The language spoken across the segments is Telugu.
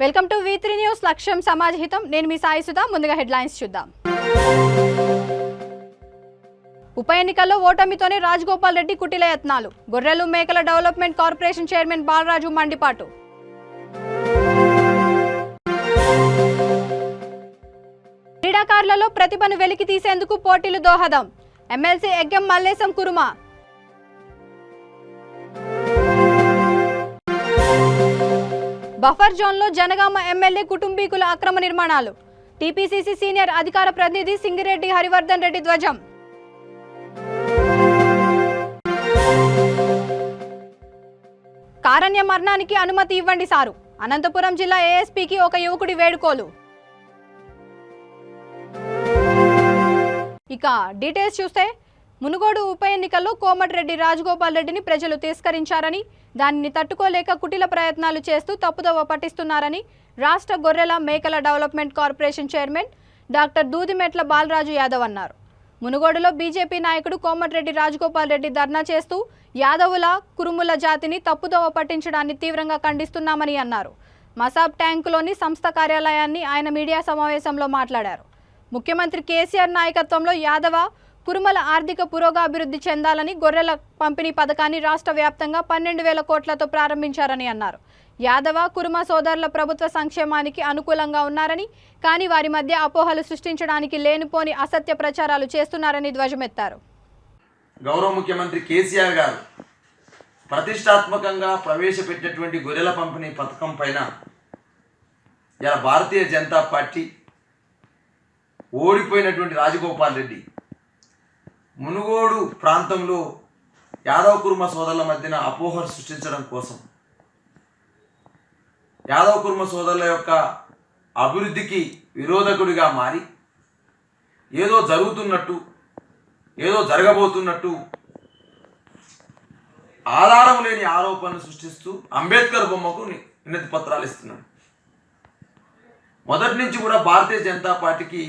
వెల్కమ్ టు V3 న్యూస్ లక్ష్యం సమాజ హితం. నేను మీ సాయి సుధా. ముందుగా హెడ్లైన్స్ చూద్దాం. ఉప ఎన్నికల్లో ఓటమితోనే రాజగోపాల్ రెడ్డి కుటిల యత్నాలు. గొర్రెలు మేకల డెవలప్మెంట్ కార్పొరేషన్ చైర్మన్ బాలరాజు మండిపాటు. క్రీడాకారులలో ప్రతిభను వెలికి తీసేందుకు పోటీలు దోహదం. ఎమ్మెల్సీ ఎగ్గం మల్లేశం కురుమ. బఫర్ జోన్లో జనగామ ఎమ్మెల్యే కుటుంబీకుల అక్రమ నిర్మాణాలు. టీపీసీసీ సీనియర్ అధికార ప్రతినిధి సింగిరెడ్డి హరివర్ధన్ రెడ్డి ధ్వజం. కారణ్య మరణానికి అనుమతి ఇవ్వండి సారు. అనంతపురం జిల్లా ఏఎస్పీకి ఒక యువకుడి వేడుకోలు. ఇక డీటెయిల్స్ చూస్తే, మునుగోడు ఉప ఎన్నికల్లో కోమటిరెడ్డి రాజగోపాల్ రెడ్డిని ప్రజలు తిరస్కరించారని, దానిని తట్టుకోలేక కుటిల ప్రయత్నాలు చేస్తూ తప్పుదోవ పట్టిస్తున్నారని రాష్ట్ర గొర్రెల మేకల development corporation chairman doctor Dudimetla Balaraju Yadav అన్నారు. మునుగోడులో బీజేపీ నాయకుడు కోమటిరెడ్డి రాజగోపాల్ రెడ్డి ధర్నా చేస్తూ యాదవుల కురుముల జాతిని తప్పుదోవ పట్టించడాన్ని తీవ్రంగా ఖండిస్తున్నామని అన్నారు. మసాబ్ ట్యాంకులోని సంస్థ కార్యాలయాన్ని ఆయన మీడియా సమావేశంలో మాట్లాడారు. ముఖ్యమంత్రి కేసీఆర్ నాయకత్వంలో యాదవ కురుమల ఆర్థిక పురోగాభివృద్ధి చెందాలని గొర్రెల పంపిణీ పథకాన్ని రాష్ట్ర వ్యాప్తంగా 12,000 కోట్లతో ప్రారంభించారని అన్నారు. యాదవ కురుమ సోదరుల ప్రభుత్వ సంక్షేమానికి అనుకూలంగా ఉన్నారని, కానీ వారి మధ్య అపోహలు సృష్టించడానికి లేనిపోని అసత్య ప్రచారాలు చేస్తున్నారని ధ్వజమెత్తారు. గౌరవ ముఖ్యమంత్రి కేసీఆర్ గారు ప్రతిష్టాత్మకంగా ప్రవేశపెట్టినటువంటి గొర్రెల పంపిణీ పథకం పైన ఇలా భారతీయ జనతా పార్టీ ఓడిపోయినటువంటి రాజగోపాల్ రెడ్డి మునుగోడు ప్రాంతంలో యాదవ కుర్మ సోదరుల మధ్యన అపోహలు సృష్టించడం కోసం, యాదవ కుర్మ సోదరుల యొక్క అభివృద్ధికి విరోధకుడిగా మారి ఏదో జరుగుతున్నట్టు, ఏదో జరగబోతున్నట్టు ఆధారం లేని ఆరోపణలు సృష్టిస్తూ అంబేద్కర్ బొమ్మకు వినతి పత్రాలు ఇస్తున్నాడు. మొదటి నుంచి కూడా భారతీయ జనతా పార్టీకి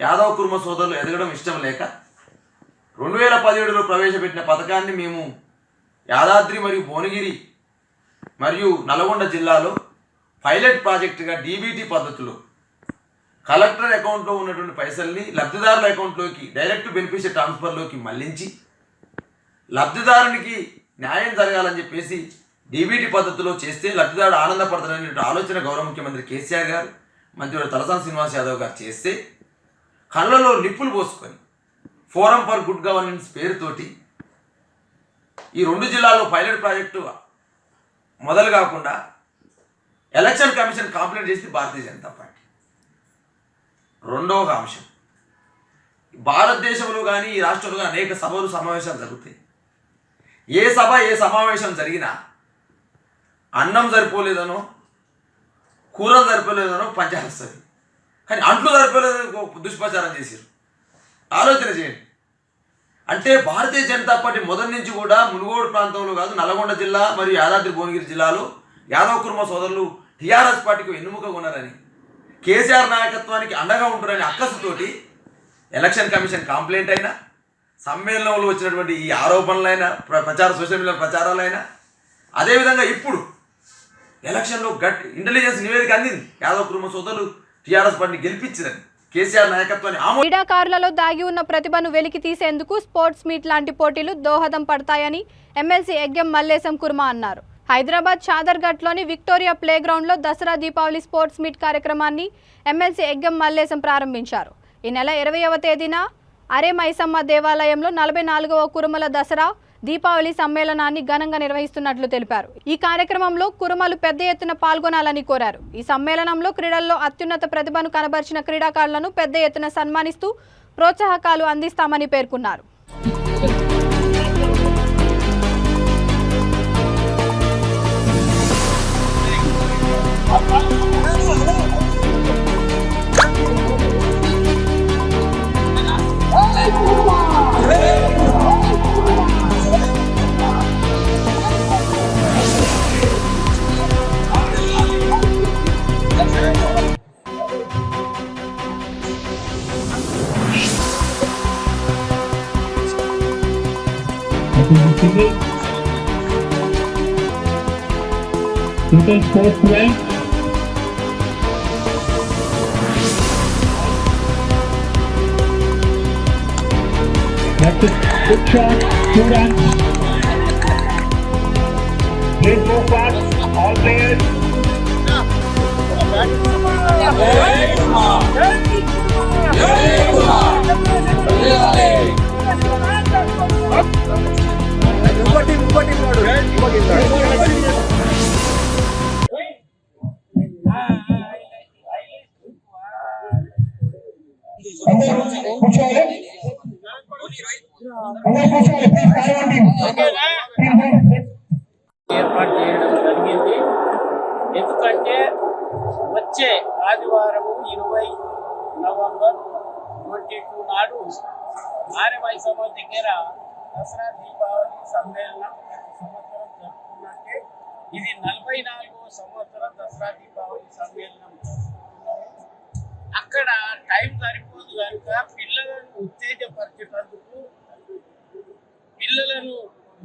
యాదవ కుర్మ సోదరులు ఎదగడం ఇష్టం లేక 2017లో ప్రవేశపెట్టిన పథకాన్ని మేము యాదాద్రి మరియు భువనగిరి మరియు నల్గొండ జిల్లాలో పైలట్ ప్రాజెక్టుగా డీబీటీ పద్ధతిలో కలెక్టర్ అకౌంట్లో ఉన్నటువంటి పైసల్ని లబ్ధిదారుల అకౌంట్లోకి డైరెక్ట్ బెనిఫిషియరీ ట్రాన్స్ఫర్లోకి మళ్లించి లబ్ధిదారునికి న్యాయం జరగాలని చెప్పేసి డీబీటీ పద్ధతిలో చేస్తే లబ్ధిదారుడు ఆనందపడతారనే ఆలోచన గౌరవ ముఖ్యమంత్రి కేసీఆర్ గారు, మంత్రి తలసాని శ్రీనివాస్ యాదవ్ గారు చేస్తే కళ్ళలో నిప్పులు పోసుకొని ఫోరం ఫర్ గుడ్ గవర్నెన్స్ పేరుతోటి ఈ 2 జిల్లాల్లో పైలట్ ప్రాజెక్టు మొదలు కాకుండా ఎలక్షన్ కమిషన్ కంప్లైంట్ చేసింది భారతీయ జనతా పార్టీ. రెండవ అంశం, భారతదేశంలో కానీ ఈ రాష్ట్రంలో కానీ అనేక సభలు సమావేశాలు జరుగుతాయి. ఏ సభ ఏ సమావేశం జరిగినా అన్నం సరిపోలేదనో కూరలు సరిపోలేదనో పంచాయస్తుంది, కానీ అంట్లు సరిపోలేదని దుష్ప్రచారం చేశారు. ఆలోచన చేయండి. అంటే భారతీయ జనతా పార్టీ మొదటి నుంచి కూడా మునుగోడు ప్రాంతంలో కాదు, నల్గొండ జిల్లా మరియు యాదాద్రి భువనగిరి జిల్లాలో యాదవ కుర్మ సోదరులు టీఆర్ఎస్ పార్టీకి వెన్నుముక ఉన్నారని, కేసీఆర్ నాయకత్వానికి అండగా ఉంటారని అక్కసుతోటి ఎలక్షన్ కమిషన్ కంప్లైంట్ అయినా, సమ్మేళనంలో వచ్చినటువంటి ఈ ఆరోపణలైనా, సోషల్ మీడియా ప్రచారాలైనా, అదేవిధంగా ఇప్పుడు ఎలక్షన్లో ఇంటెలిజెన్స్ నివేదిక అందింది యాదవ కుర్మ సోదరులు టీఆర్ఎస్ పార్టీని గెలిపించిందని. కేసీఆర్ నాయకత్వాన్ని క్రీడాకారులలో దాగి ఉన్న ప్రతిభను వెలికి తీసేందుకు స్పోర్ట్స్ మీట్ లాంటి పోటీలు దోహదం పడతాయని ఎమ్మెల్సీ ఎగ్గం మల్లేశం కుర్మ అన్నారు. హైదరాబాద్ చాదర్ఘట్లోని విక్టోరియా ప్లే గ్రౌండ్లో దసరా దీపావళి స్పోర్ట్స్ మీట్ కార్యక్రమాన్ని ఎమ్మెల్సీ ఎగ్గం మల్లేశం ప్రారంభించారు. ఈ నెల 20వ తేదీన అరే మైసమ్మ దేవాలయంలో 44వ కురుమల దసరా దీపావళి సమ్మేళనాన్ని ఘనంగా నిర్వహిస్తున్నట్లు తెలిపారు. ఈ కార్యక్రమంలో కురుమలు పెద్ద ఎత్తున పాల్గొనాలని కోరారు. ఈ సమ్మేళనంలో క్రీడల్లో అత్యున్నత ప్రతిభను కనబరిచిన క్రీడాకారులను పెద్ద ఎత్తున సన్మానిస్తూ ప్రోత్సాహకాలు అందిస్తామని పేర్కొన్నారు. Total sports well. That's a good shot. 2 runs. Please move fast. All players. ఏర్పాటు చేయడం జరిగింది. ఎందుకంటే వచ్చే ఆదివారం 20 నవంబర్ 22 నాడు ఆర్యమైసమ్మ దగ్గర దసరా దీపావళి సమ్మేళనం ప్రతి సంవత్సరం జరుపుకున్నట్టే ఇది 44వ సంవత్సరం దసరా దీపావళి సమ్మేళనం జరుపుకుంటున్నాము. అక్కడ టైం సరిపోదు కనుక పిల్లలను ఉత్తేజపరిచేటందుకు పిల్లలను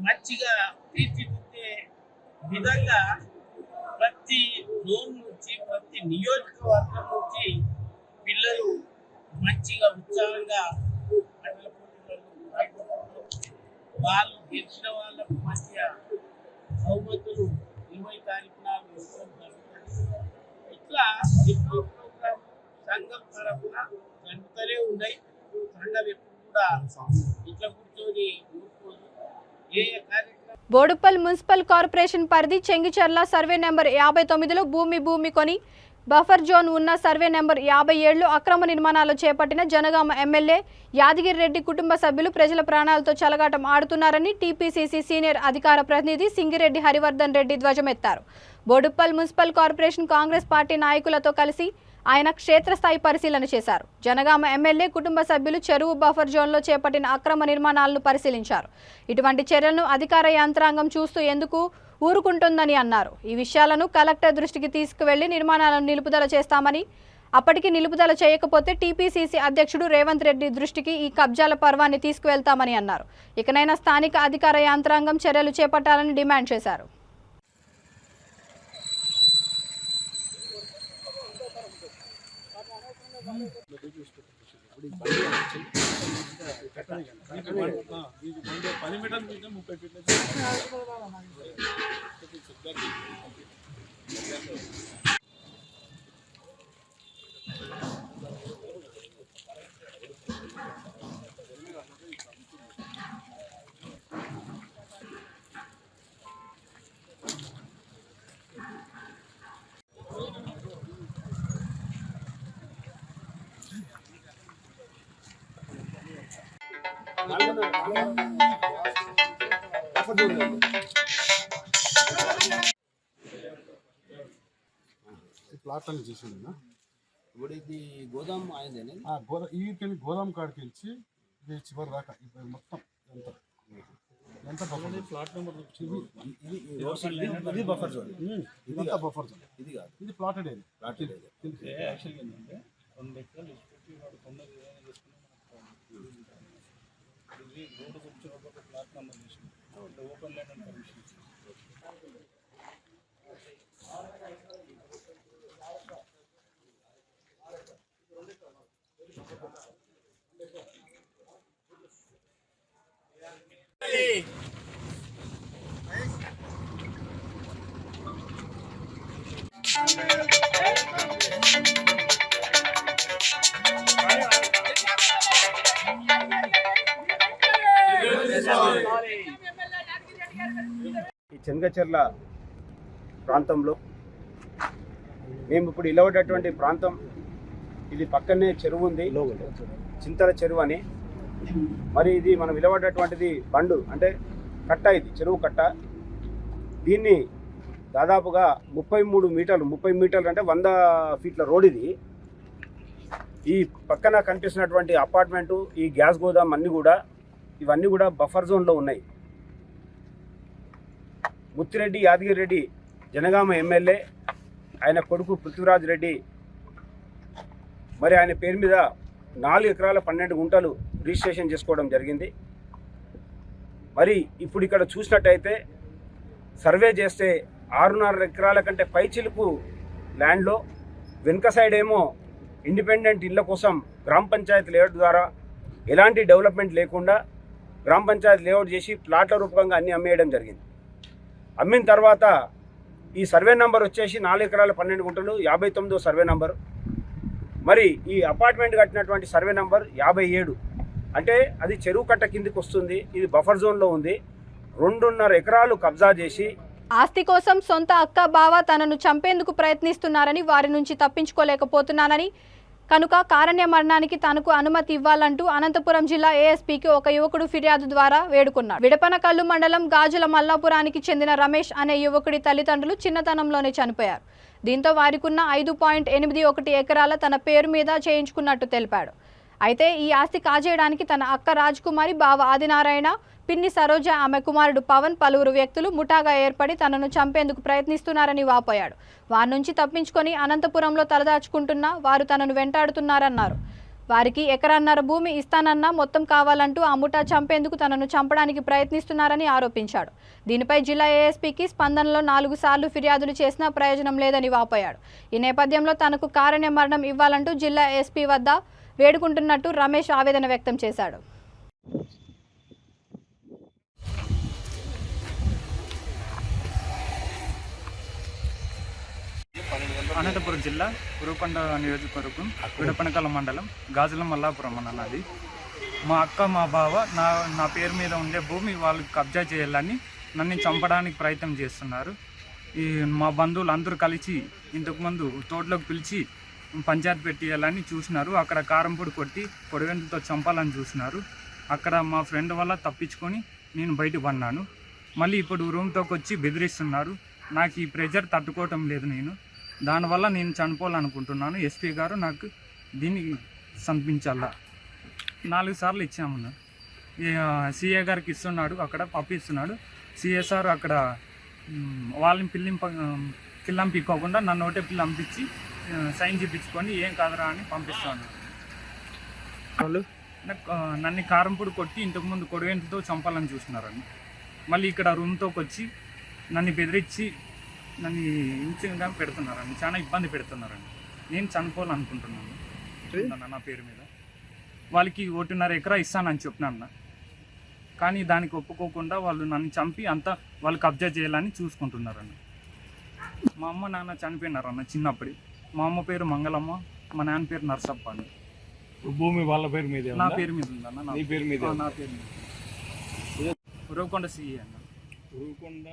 మంచిగా తీర్చిదిద్దే విధంగా ప్రతి జోన్ నుంచి ప్రతి నియోజకవర్గం నుంచి పిల్లలు మంచిగా ఉత్సాహంగా ఆటల పోటీలలో పాల్గొంటున్నారు. వాళ్ళు గెలిచిన వాళ్ళకు మంచిగా బహుమతులు 20 తారీఖు నాడు ఇవ్వడం జరుగుతుంది. ఇట్లా ఎన్నో ప్రోగ్రాం సంఘం తరఫున జరుగుతూనే ఉన్నాయి. సంఘం ఎప్పుడు కూడా ఇట్లా కూర్చొని ఊరుకోదు. ఏ కార్యక్రమం బోడుప్పల్ మున్సిపల్ కార్పొరేషన్ పరిధి చెంగిచెర్ల సర్వే నెంబర్ 59లో భూమి కొని బఫర్ జోన్ ఉన్న సర్వే నెంబర్ 57లో అక్రమ నిర్మాణాలు చేపట్టిన జనగామ ఎమ్మెల్యే యాదగిరి రెడ్డి కుటుంబ సభ్యులు ప్రజల ప్రాణాలతో చెలగాటం ఆడుతున్నారని టీపీసీసీ సీనియర్ అధికార ప్రతినిధి సింగిరెడ్డి హరివర్ధన్ రెడ్డి ధ్వజమెత్తారు. Boduppal municipal corporation Congress party నాయకులతో కలిసి ఆయన క్షేత్రస్థాయి పరిశీలన చేశారు. జనగామ ఎమ్మెల్యే కుటుంబ సభ్యులు చెరువు బఫర్ జోన్లో చేపట్టిన అక్రమ నిర్మాణాలను పరిశీలించారు. ఇటువంటి చర్యలను అధికార యంత్రాంగం చూస్తూ ఎందుకు ఊరుకుంటుందని అన్నారు. ఈ విషయాలను కలెక్టర్ దృష్టికి తీసుకువెళ్లి నిర్మాణాలను నిలుపుదల చేస్తామని, అప్పటికి నిలుపుదల చేయకపోతే టీపీసీసీ అధ్యక్షుడు రేవంత్ రెడ్డి దృష్టికి ఈ కబ్జాల పర్వాన్ని తీసుకువెళ్తామని అన్నారు. ఇకనైనా స్థానిక అధికార యంత్రాంగం చర్యలు చేపట్టాలని డిమాండ్ చేశారు. ప్లాట్ అని చేసింది ఇప్పుడు ఇది గోదాం ఆయనదేనే ఈ గోదాం కాడికి వెళ్ళి ఇది చివరి దాకా ఇప్పుడు మొత్తం ఎంత బఫర్ ప్లాట్ నెంబర్ ఇది బఫర్ జోన్, ఇదంతా బఫర్ జోన్. ఇది కాదు, ఇది ప్లాటెడ్ ఏరియా. Plotted area. యాక్చువల్గా ఏంటంటే 2 ఎకరాలు ఇసుపెట్టి వాడు కొందరు ఏదైనా చేసుకున్నా ఇది రోడ్డు కూర్చొని ఒక ప్లాట్ నెంబర్ చేసింది ఓపెన్ ల్యాండ్ అండ్ పర్మిషన్ ఇచ్చింది. ఈ చెంగచెర్ల ప్రాంతంలో మేము ఇప్పుడు ఇలవటటువంటి ప్రాంతం, ఇది పక్కనే చెరువు ఉంది, చింతల చెరువు అని. మరి ఇది మనం ఇలవటటువంటిది బండు అంటే కట్ట, ఇది చెరువు కట్ట. దీన్ని దాదాపుగా 33 మీటర్లు, 30 మీటర్లు అంటే 100 ఫీట్ల రోడ్ ఇది. ఈ పక్కన కనిపిస్తున్నటువంటి అపార్ట్మెంటు, ఈ గ్యాస్ గోదాం ఇవన్నీ కూడా బఫర్ జోన్లో ఉన్నాయి. ముత్తిరెడ్డి యాదగిరి రెడ్డి జనగామ ఎమ్మెల్యే, ఆయన కొడుకు పృథ్వీరాజ్ రెడ్డి, మరి ఆయన పేరు మీద 4 ఎకరాల 12 గుంటలు రిజిస్ట్రేషన్ చేసుకోవడం జరిగింది. మరి ఇప్పుడు ఇక్కడ చూసినట్టయితే సర్వే చేస్తే 6.5 ఎకరాల కంటే పైచిలుకు ల్యాండ్లో వెనుక సైడ్ ఏమో ఇండిపెండెంట్ ఇళ్ల కోసం గ్రామ పంచాయతీ లేఅవుట్ ద్వారా ఎలాంటి డెవలప్మెంట్ లేకుండా గ్రామ పంచాయతీ లేఅవుట్ చేసి ప్లాట్ల రూపకంగా అన్నీ అమ్మేయడం జరిగింది. అమ్మిన తర్వాత ఈ సర్వే నంబర్ వచ్చేసి 4 ఎకరాల 12 గుంటలు 59వ సర్వే నంబర్. మరి ఈ అపార్ట్మెంట్ కట్టినటువంటి సర్వే నంబర్ 57. అంటే అది చెరువు కట్ట కిందికి వస్తుంది. ఇది బఫర్ జోన్లో ఉంది. 2.5 ఎకరాలు కబ్జా చేసి ఆస్తి కోసం సొంత అక్క బావ తనను చంపేందుకు ప్రయత్నిస్తున్నారని, వారి నుంచి తప్పించుకోలేకపోతున్నానని, కనుక కారణ్య మరణానికి తనకు అనుమతి ఇవ్వాలంటూ అనంతపురం జిల్లా ఏఎస్పీకి ఒక యువకుడు ఫిర్యాదు ద్వారా వేడుకున్నాడు. విడపనకల్లు మండలం గాజుల మల్లాపురానికి చెందిన రమేష్ అనే యువకుడి తల్లిదండ్రులు చిన్నతనంలోనే చనిపోయారు. దీంతో వారికున్న 5.81 ఎకరాల తన పేరు మీద చేయించుకున్నట్టు తెలిపాడు. అయితే ఈ ఆస్తి కాజేయడానికి తన అక్క రాజ్కుమారి, బావ ఆదినారాయణ, పిన్ని సరోజ, ఆమె కుమారుడు పవన్, పలువురు వ్యక్తులు ముఠాగా ఏర్పడి తనను చంపేందుకు ప్రయత్నిస్తున్నారని వాపోయాడు. వారి నుంచి తప్పించుకొని అనంతపురంలో తలదాచుకుంటున్నా వారు తనను వెంటాడుతున్నారన్నారు. వారికి ఎకరన్నర భూమి ఇస్తానన్నా మొత్తం కావాలంటూ ఆ ముఠా చంపేందుకు తనను చంపడానికి ప్రయత్నిస్తున్నారని ఆరోపించాడు. దీనిపై జిల్లా ఏఎస్పీకి స్పందనలో 4 సార్లు ఫిర్యాదులు చేసినా ప్రయోజనం లేదని వాపోయాడు. ఈ నేపథ్యంలో తనకు కారణ్య మరణం ఇవ్వాలంటూ జిల్లా ఎస్పీ వద్ద వేడుకుంటున్నట్టు రమేష్ ఆవేదన వ్యక్తం చేశాడు. అనంతపురం జిల్లా ఉరుకొండ నియోజకవర్గం విడపనకల మండలం గాజుల మల్లాపురం అన్నది. మా అక్క మా బావ నా పేరు మీద ఉండే భూమి వాళ్ళు కబ్జా చేయాలని నన్ను చంపడానికి ప్రయత్నం చేస్తున్నారు. మా బంధువులు అందరూ కలిసి ఇంతకుముందు తోటలోకి పిలిచి పంచాయతీ పెట్టేయాలని చూసినారు. అక్కడ కారంపొడి కొట్టి పొడివెందుతో చంపాలని చూసినారు. అక్కడ మా ఫ్రెండ్ వల్ల తప్పించుకొని నేను బయటకు పడినాను. మళ్ళీ ఇప్పుడు రూమ్తోకి వచ్చి బెదిరిస్తున్నారు. నాకు ఈ ప్రెజర్ తట్టుకోవటం లేదు. దానివల్ల నేను చనిపోవాలనుకుంటున్నాను. ఎస్పీ గారు నాకు దీన్ని సంపించాలా. 4 సార్లు ఇచ్చామన్నారు. సిఏ గారికి ఇస్తున్నాడు, అక్కడ పంపిస్తున్నాడు. సిఎస్ఆర్ అక్కడ వాళ్ళని పిల్లంపించుకోకుండా నన్ను ఒకటే పిల్లంపించి సైన్ చేయించుకొని ఏం కాదురా అని పంపిస్తాను. వాళ్ళు నన్ను కారంపొడి కొట్టి ఇంతకుముందు కొడివెంటితో చంపాలని చూస్తున్నారని మళ్ళీ ఇక్కడ రూమ్తోకి వచ్చి నన్ను బెదిరించి నన్ను హింసగా పెడుతున్నారని, చాలా ఇబ్బంది పెడుతున్నారని. నేను చనిపోవాలనుకుంటున్నాను నా పేరు మీద. వాళ్ళకి 1.5 ఎకరా ఇస్తానని చెప్పినాను. కానీ దానికి ఒప్పుకోకుండా వాళ్ళు నన్ను చంపి అంతా వాళ్ళు కబ్జా చేయాలని చూసుకుంటున్నారన్న. మా అమ్మ నాన్న చనిపోయినారన్న చిన్నప్పుడు. మా అమ్మ పేరు మంగళమ్మ, మా నాన్న పేరు నర్సప్ప అని. భూమి వాళ్ళ పేరు మీద నా పేరు మీద ఉందన్న. నీ పేరు మీద? నా పేరు మీద. ఉరవకొండ సిఈ అన్న. ఉరవకొండ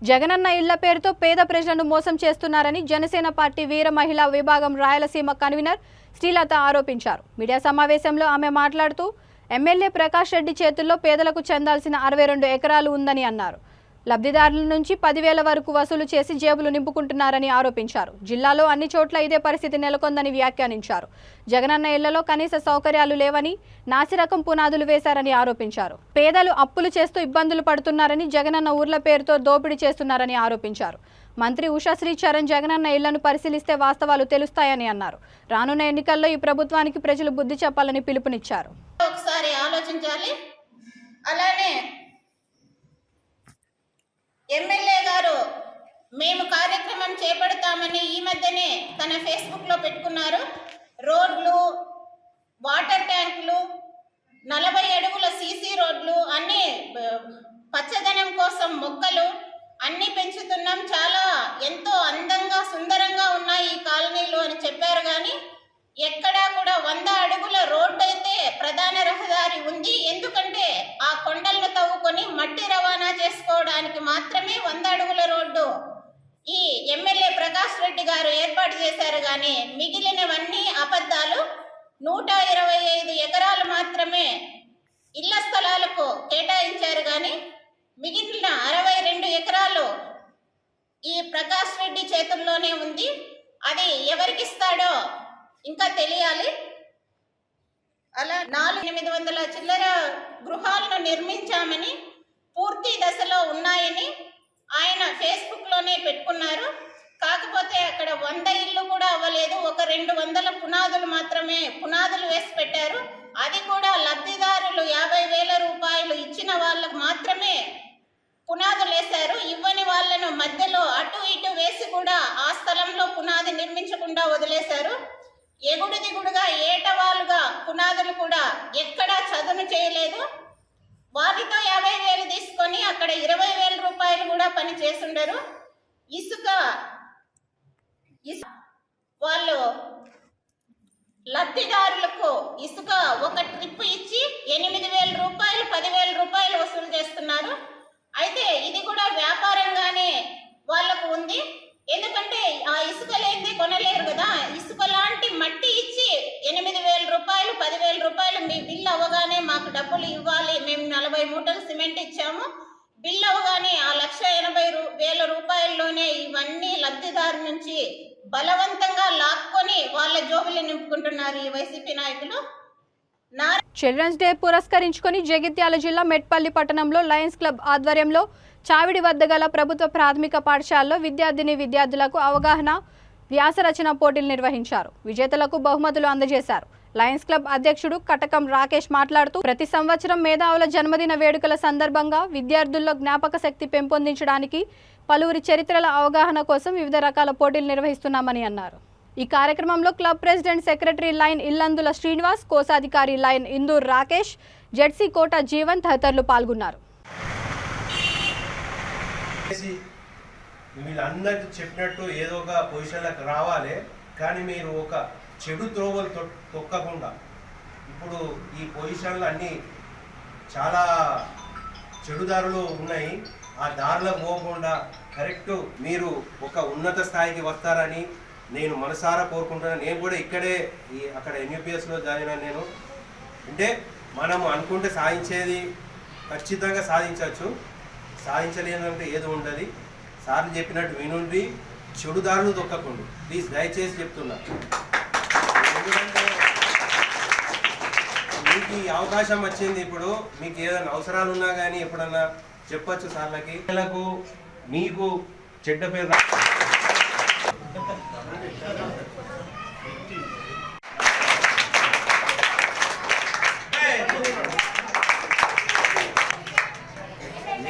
జగనన్న ఇళ్ల పేరుతో పేద ప్రజలను మోసం చేస్తున్నారని జనసేన పార్టీ వీర మహిళా విభాగం రాయలసీమ కన్వీనర్ శ్రీలత ఆరోపించారు. మీడియా సమావేశంలో ఆమె మాట్లాడుతూ ఎమ్మెల్యే ప్రకాష్ రెడ్డి చేతుల్లో పేదలకు చెందాల్సిన 62 ఎకరాలు ఉందని అన్నారు. లబ్ధిదారుల నుంచి 10,000 వరకు వసూలు చేసి జేబులు నింపుకుంటున్నారని ఆరోపించారు. జిల్లాలో అన్ని చోట్ల ఇదే పరిస్థితి నెలకొందని వ్యాఖ్యానించారు. జగనన్న ఇళ్లలో కనీస సౌకర్యాలు లేవని, నాసిరకం పునాదులు వేశారని ఆరోపించారు. పేదలు అప్పులు చేస్తూ ఇబ్బందులు పడుతున్నారని, జగనన్న ఊర్ల పేరుతో దోపిడీ చేస్తున్నారని ఆరోపించారు. మంత్రి ఉషాశ్రీ చరణ్ జగనన్న ఇళ్లను పరిశీలిస్తే వాస్తవాలు తెలుస్తాయని అన్నారు. రానున్న ఎన్నికల్లో ఈ ప్రభుత్వానికి ప్రజలు బుద్ధి చెప్పాలని పిలుపునిచ్చారు. ఒకసారి ఆలోచించాలి. అలానే ఎమ్మెల్యే గారు మేము కార్యక్రమం చేపడతామని ఈ మధ్యనే తన ఫేస్బుక్లో పెట్టుకున్నారు. రోడ్లు, వాటర్ ట్యాంకులు, 40 అడుగుల సీసీ రోడ్లు, అన్నీ పచ్చదనం కోసం మొక్కలు అన్నీ పెంచుతున్నాం, చాలా ఎంతో అందంగా సుందరంగా ఉన్నాయి ఈ కాలనీలు అని చెప్పారు. కానీ ఎక్కడా కూడా 100 అడుగుల రోడ్డు అయితే ప్రధాన రహదారి ఉంది. ఎందుకంటే ఆ కొండలను తవ్వుకొని మట్టి రవాణా చేసుకోవడానికి మాత్రమే 100 అడుగుల రోడ్డు ఈ ఎమ్మెల్యే ప్రకాష్ రెడ్డి గారు ఏర్పాటు చేశారు. కానీ మిగిలినవన్నీ అబద్ధాలు. 125 ఎకరాలు మాత్రమే ఇళ్ల స్థలాలకు కేటాయించారు. కానీ మిగిలిన 62 ఎకరాలు ఈ ప్రకాష్ రెడ్డి చేతుల్లోనే ఉంది. అది ఎవరికిస్తాడో ఇంకా తెలియాలి. అలా 4,800 చిల్లర గృహాలను నిర్మించామని, పూర్తి దశలో ఉన్నాయని ఆయన ఫేస్బుక్లోనే పెట్టుకున్నారు. కాకపోతే అక్కడ 100 ఇళ్ళు కూడా అవ్వలేదు. ఒక 200 పునాదులు మాత్రమే పునాదులు వేసి పెట్టారు. అది కూడా లబ్ధిదారులు 50,000 రూపాయలు ఇచ్చిన వాళ్ళకు మాత్రమే పునాదులు వేశారు. ఇవ్వని వాళ్ళను మధ్యలో అటు ఇటు వేసి కూడా ఆ స్థలంలో పునాది నిర్మించకుండా వదిలేశారు. ఎగుడు దిగుడుగా ఏటవాలుగా పునాదులు కూడా ఎక్కడా చదును చేయలేదు. వాటితో 50,000 తీసుకొని అక్కడ 20,000 రూపాయలు కూడా పని చేసుండరు. ఇసుక వాళ్ళు లబ్ధిదారులకు ఇసుక ఒక ట్రిప్ ఇచ్చి 8,000 రూపాయలు 10,000 రూపాయలు వసూలు చేస్తున్నారు. అయితే ఇది కూడా వ్యాపారంగానే వాళ్ళకు ఉంది. ఎందుకంటే ఆ ఇసుక లేనిది కొనలేరు కదా. ఇసుక లాంటి మట్టి ఇచ్చి 8,000 రూపాయలు 10,000 రూపాయలు మీ బిల్ అవ్వగానే మాకు డబ్బులు ఇవ్వాలి, మేము 40 మూటలు సిమెంట్ ఇచ్చాము, బిల్ అవ్వగానే ఆ 1,80,000 రూపాయల్లోనే ఇవన్నీ లబ్ధిదారు నుంచి బలవంతంగా లాక్కొని వాళ్ళ జోబులు నింపుకుంటున్నారు ఈ వైసీపీ నాయకులు. చిల్డ్రన్స్ డే పురస్కరించుకొని జగిత్యాల జిల్లా మెట్పల్లి పట్టణంలో లయన్స్ క్లబ్ ఆధ్వర్యంలో చావిడి వద్ద గల ప్రభుత్వ ప్రాథమిక పాఠశాలలో విద్యార్థులకు అవగాహన వ్యాసరచన పోటీలు నిర్వహించారు. విజేతలకు బహుమతులు అందజేశారు. లయన్స్ క్లబ్ అధ్యక్షుడు కటకం రాకేష్ మాట్లాడుతూ, ప్రతి సంవత్సరం మేధావుల జన్మదిన వేడుకల సందర్భంగా విద్యార్థుల్లో జ్ఞాపక శక్తి పెంపొందించడానికి పలువురి చరిత్రల అవగాహన కోసం వివిధ రకాల పోటీలు నిర్వహిస్తున్నామని అన్నారు. ఈ కార్యక్రమంలో club president secretary line Illandula Srinivas, కోశాధికారి లైన్ ఇందూర్ రాకేష్, జెడ్సీ కోట జీవన్ తదితరులు పాల్గొన్నారు. వీళ్ళందరికీ చెప్పినట్టు ఏదో ఒక పొజిషన్లకు రావాలి, కానీ మీరు ఒక చెడు త్రోవలు తొక్కకుండా, ఇప్పుడు ఈ పొజిషన్లు అన్నీ చాలా చెడుదారులు ఉన్నాయి, ఆ దారిలో పోకుండా కరెక్ట్ మీరు ఒక ఉన్నత స్థాయికి వస్తారని నేను మనసారా కోరుకుంటున్నాను. నేను కూడా ఇక్కడే అక్కడ ఎంయూపీఎస్లో జాయిన్ అయ్యాను. నేను అంటే మనం అనుకుంటే సాధించేది ఖచ్చితంగా సాధించవచ్చు, సాధించలేదంటే ఏదో ఉండదు. సార్లు చెప్పినట్టు వినుండి, చెడుదారులు తొక్కకుండా ప్లీజ్, దయచేసి చెప్తున్నా. ఎందుకంటే మీకు ఈ అవకాశం వచ్చింది, ఇప్పుడు మీకు ఏదైనా అవసరాలు ఉన్నా కానీ ఎప్పుడన్నా చెప్పచ్చు సార్లకి. పిల్లలకు మీకు చెడ్డ పేరు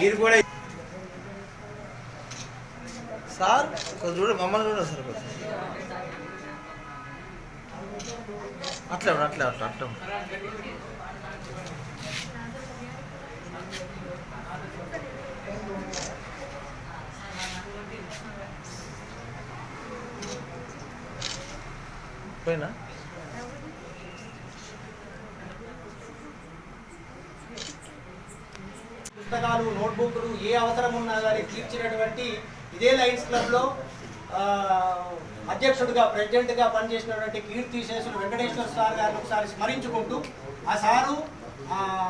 మీరు కూడా సార్ చూడ మమ్మల్ని చూడ సార్ అట్లా అట్లా అట్లా అట్లా పోయినా పుస్తకాలు, నోట్బుక్లు ఏ అవసరం ఉన్నా కానీ తీర్చినటువంటి ఇదే లయన్స్ క్లబ్లో అధ్యక్షుడిగా ప్రెసిడెంట్గా పనిచేసినటువంటి కీర్తిశేషులు వెంకటేశ్వర సార్ గారిని ఒకసారి స్మరించుకుంటూ, ఆ సారు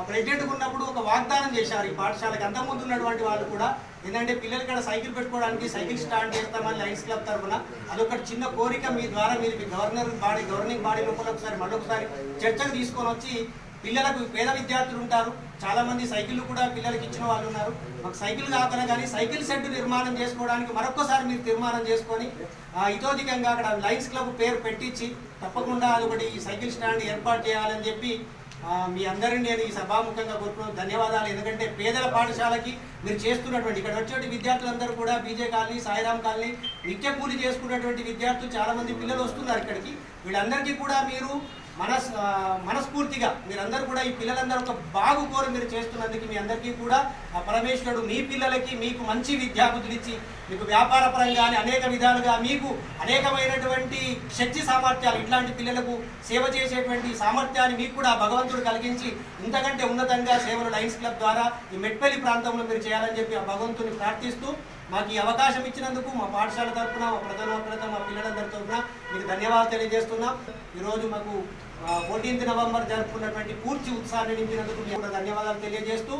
ప్రెసిడెంట్గా ఉన్నప్పుడు ఒక వాగ్దానం చేశారు ఈ పాఠశాలకి. అంతకుముందు ఉన్నటువంటి వాళ్ళు కూడా ఏంటంటే పిల్లలు ఇక్కడ సైకిల్ పెట్టుకోవడానికి సైకిల్ స్టాండ్ చేస్తామని లయన్స్ క్లబ్ తరఫున అదొక చిన్న కోరిక మీ ద్వారా మీరు మీ గవర్నింగ్ బాడీ లోపల ఒకసారి మళ్ళొకసారి చర్చకు తీసుకొని వచ్చి, పిల్లలకు పేద విద్యార్థులు ఉంటారు, చాలామంది సైకిళ్ళు కూడా పిల్లలకి ఇచ్చిన వాళ్ళు ఉన్నారు, మాకు సైకిల్ కాకుండా కానీ సైకిల్ షెడ్ నిర్మాణం చేసుకోవడానికి మరొకసారి మీరు తీర్మానం చేసుకొని ఇతోధికంగా అక్కడ లయన్స్ క్లబ్ పేరు పెట్టించి తప్పకుండా అదొకటి సైకిల్ స్టాండ్ ఏర్పాటు చేయాలని చెప్పి మీ అందరినీ నేను ఈ సభాముఖంగా కోరుకున్నాను. ధన్యవాదాలు. ఎందుకంటే పేదల పాఠశాలకి మీరు చేస్తున్నటువంటి ఇక్కడ వచ్చేటువంటి విద్యార్థులందరూ కూడా బీజే కాలనీ, సాయిరామ్ కాలనీ నిత్య కూలి చేసుకున్నటువంటి విద్యార్థులు చాలామంది పిల్లలు వస్తున్నారు ఇక్కడికి. వీళ్ళందరికీ కూడా మీరు మనస్ఫూర్తిగా మీరందరూ కూడా ఈ పిల్లలందరూ ఒక బాగు కోరి మీరు చేస్తున్నందుకు మీ అందరికీ కూడా ఆ పరమేశ్వరుడు మీ పిల్లలకి మీకు మంచి విద్యాబుద్ధులు ఇచ్చి మీకు వ్యాపార పరంగా అనేక విధాలుగా మీకు అనేకమైనటువంటి శక్తి సామర్థ్యాలు, ఇట్లాంటి పిల్లలకు సేవ చేసేటువంటి సామర్థ్యాన్ని మీకు కూడా భగవంతుడు కలిగించి ఇంతకంటే ఉన్నతంగా సేవలు లయన్స్ క్లబ్ ద్వారా ఈ మెట్పల్లి ప్రాంతంలో మీరు చేయాలని చెప్పి ఆ భగవంతుని ప్రార్థిస్తూ, మాకు ఈ అవకాశం ఇచ్చినందుకు మా పాఠశాల తరఫున, మా ప్రధాన మా పిల్లలందరి తరఫున మీకు ధన్యవాదాలు తెలియజేస్తున్నాం. ఈరోజు మాకు 14th నవంబర్ జరుపుకున్నటువంటి పూర్తి ఉత్సాహాన్ని నింపినందుకు మీకు కూడా ధన్యవాదాలు తెలియజేస్తూ,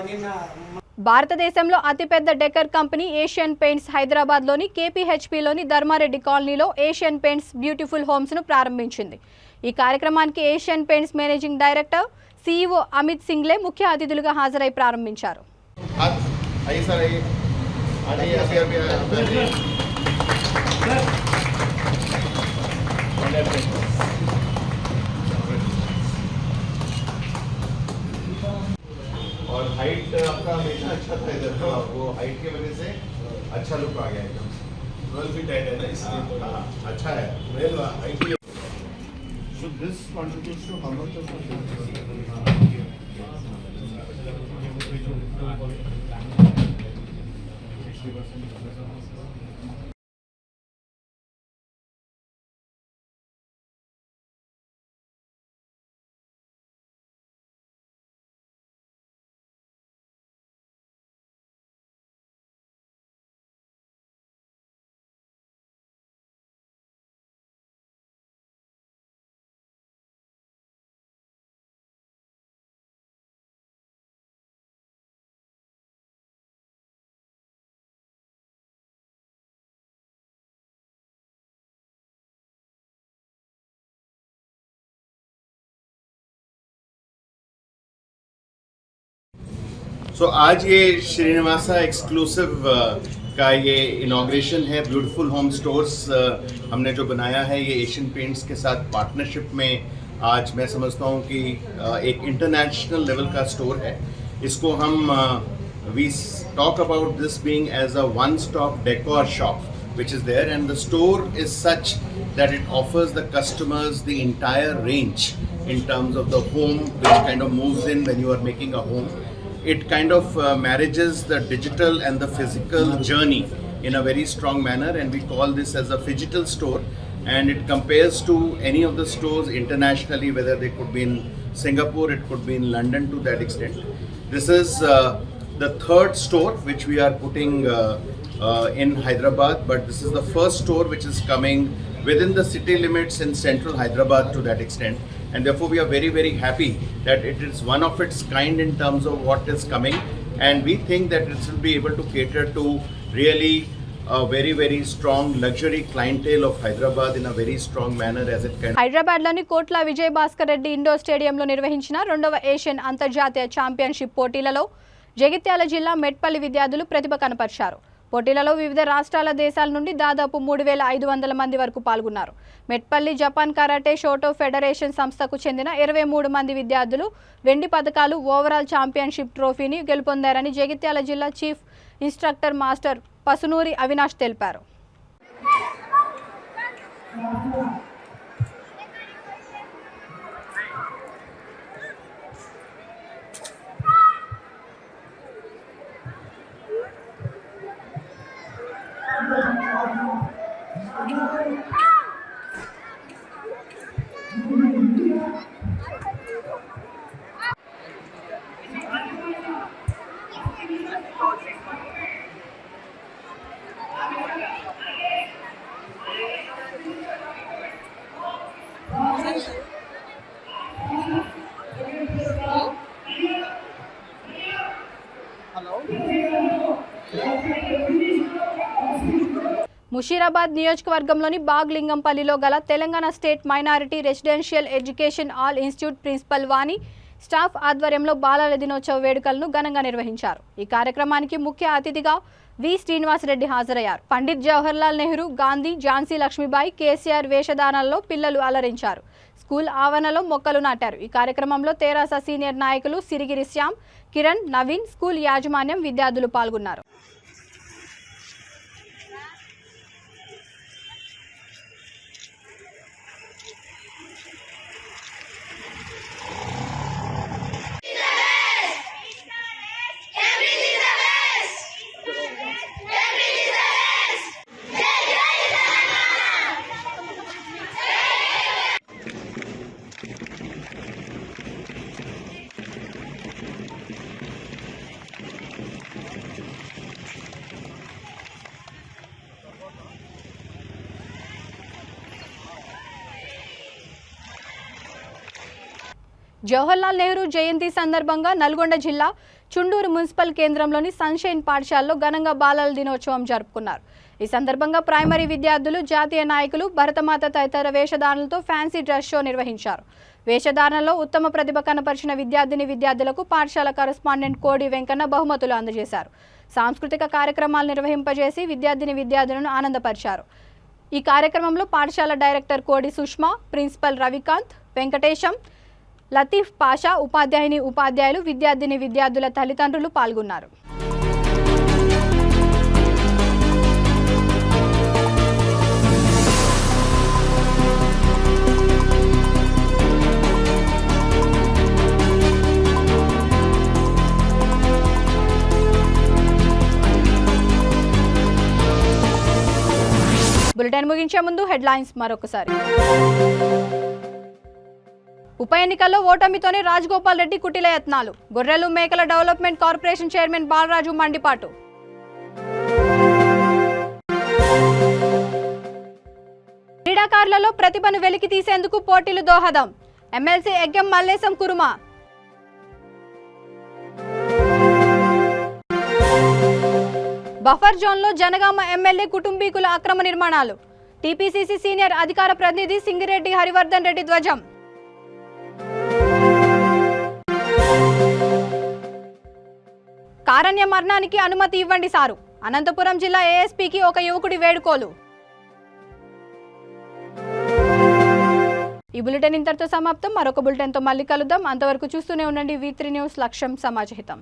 నిన్న భారతదేశంలో అతిపెద్ద డెకర్ కంపెనీ ఏషియన్ పెయింట్స్ హైదరాబాద్లోని కేపీహెచ్పీలోని ధర్మారెడ్డి కాలనీలో ఏషియన్ పెయింట్స్ బ్యూటిఫుల్ హోమ్స్ను ప్రారంభించింది. ఈ కార్యక్రమానికి Asian Paints managing director CEO Amit సింగ్లే ముఖ్య అతిథులుగా హాజరై ప్రారంభించారు. और हाइट आपका हमेशा अच्छा था इधर, वो हाइट की वजह से अच्छा लुक आ गया एकदम। 12 फीट हाइट है ना, इसलिए अच्छा है। Height So this contributes to how much of सो आज ये श्रीनिवासा एक्सक्लूसिव का ये इनॉग्रेशन है ब्यूटीफुल होम स्टोर्स हमने जो बनाया है ये एशियन पेंट्स के साथ पार्टनरशिप में आज मैं समझता हूँ कि एक इंटरनेशनल लेवल का स्टोर है। इसको हम we talk about this being as a one stop decor shop which is there, and the store is such that it offers the customers the entire range in terms of the home which kind of moves in when you are making a home. It kind of marriages the digital and the physical journey in a very strong manner, and we call this as a phygital store, and it compares to any of the stores internationally, whether they could be in Singapore, it could be in London to that extent. This is the third store which we are putting in Hyderabad, but this is the first store which is coming within the city limits in central Hyderabad to that extent, and therefore we are very, very happy that it is one of its kind in terms of what is coming, and we think that it will be able to cater to really a very, very strong luxury clientele of Hyderabad in a very strong manner as it can. హైదరాబాద్లోని కోట్ల విజయ్ భాస్కర్ రెడ్డి ఇండోర్ స్టేడియంలో నిర్వహించిన 2వ ఏషియన్ అంతర్జాతీయ ఛాంపియన్షిప్ పోటీలలో జగిత్యాల జిల్లా మెట్పల్లి విద్యార్థులు ప్రతిభ కనపరిచారు. పోటీలలో వివిధ రాష్ట్రాల దేశాల నుండి దాదాపు 3,500 మంది వరకు పాల్గొన్నారు. Metpalli Japan karate Shoto federation సంస్థకు చెందిన 23 మంది విద్యార్థులు వెండి పతకాలు, ఓవరాల్ ఛాంపియన్షిప్ ట్రోఫీని గెలుపొందారని జగిత్యాల జిల్లా chief instructor master Pasunoori Avinash తెలిపారు. ముషీరాబాద్ నియోజకవర్గంలోని బాగ్లింగంపల్లిలో గల Telangana state minority residential education all institute principal Vani staff ఆధ్వర్యంలో బాలల దినోత్సవ వేడుకలను ఘనంగా నిర్వహించారు. ఈ కార్యక్రమానికి ముఖ్య అతిథిగా వి శ్రీనివాసరెడ్డి హాజరయ్యారు. పండిత్ జవహర్లాల్ నెహ్రూ, గాంధీ, ఝాన్సీ లక్ష్మీబాయి, కేసీఆర్ వేషధారణలో పిల్లలు అలరించారు. స్కూల్ ఆవరణలో మొక్కలు నాటారు. ఈ కార్యక్రమంలో తెరాస సీనియర్ నాయకులు సిరిగిరి శ్యామ్, కిరణ్, నవీన్, స్కూల్ యాజమాన్యం, విద్యార్థులు పాల్గొన్నారు. జవహర్లాల్ నెహ్రూ జయంతి సందర్భంగా నల్గొండ జిల్లా చుండూరు మున్సిపల్ కేంద్రంలోని సన్షైన్ పాఠశాలలో ఘనంగా బాలల దినోత్సవం జరుపుకున్నారు. ఈ సందర్భంగా ప్రైమరీ విద్యార్థులు, జాతీయ నాయకులు, భరతమాత తదితర వేషధారణలతో ఫ్యాన్సీ డ్రెస్ షో నిర్వహించారు. వేషధారణలో ఉత్తమ ప్రతిభ కనపరిచిన విద్యార్థులకు పాఠశాల కరెస్పాండెంట్ కోడి వెంకన్న బహుమతులు అందజేశారు. సాంస్కృతిక కార్యక్రమాలు నిర్వహింపజేసి విద్యార్థులను ఆనందపరిచారు. ఈ కార్యక్రమంలో పాఠశాల డైరెక్టర్ కోడి సుష్మా, ప్రిన్సిపల్ రవికాంత్, వెంకటేశం, లతీఫ్ పాషా, ఉపాధ్యాయులు, విద్యార్థుల తల్లిదండ్రులు పాల్గొన్నారు. ముగించే ముందు హెడ్లైన్స్ మరొకసారి. ఉప ఎన్నికల్లో ఓటమితోనే రాజగోపాల్ రెడ్డి కుటిల యత్నాలు. గొర్రెలు మేకల డెవలప్మెంట్ కార్పొరేషన్ చైర్మన్ బాలరాజు మండిపాటు. క్రీడాకారులలో ప్రతిభను వెలికి తీసేందుకు పోటీలు దోహదం. ఎమ్మెల్సీ ఎగ్గెం మల్లేశం కురుమ. బఫర్ జోన్లో జనగామ ఎమ్మెల్యే కుటుంబీకుల అక్రమ నిర్మాణాలు. టీపీసీసీ సీనియర్ అధికార ప్రతినిధి సింగిరెడ్డి హరివర్ధన్ రెడ్డి ధ్వజం. కారణ్య మరణానికి అనుమతి ఇవ్వండి సారు. అనంతపురం జిల్లా ఏఎస్పీకి ఒక యువకుడి వేడుకోలు. ఈ బులెటిన్ ఇంతటితో సమాప్తం. మరొక బులెటిన్తో మళ్ళీ కలుద్దాం. అంతవరకు చూస్తూనే ఉండండి V3 న్యూస్. లక్ష్యం సమాజహితం.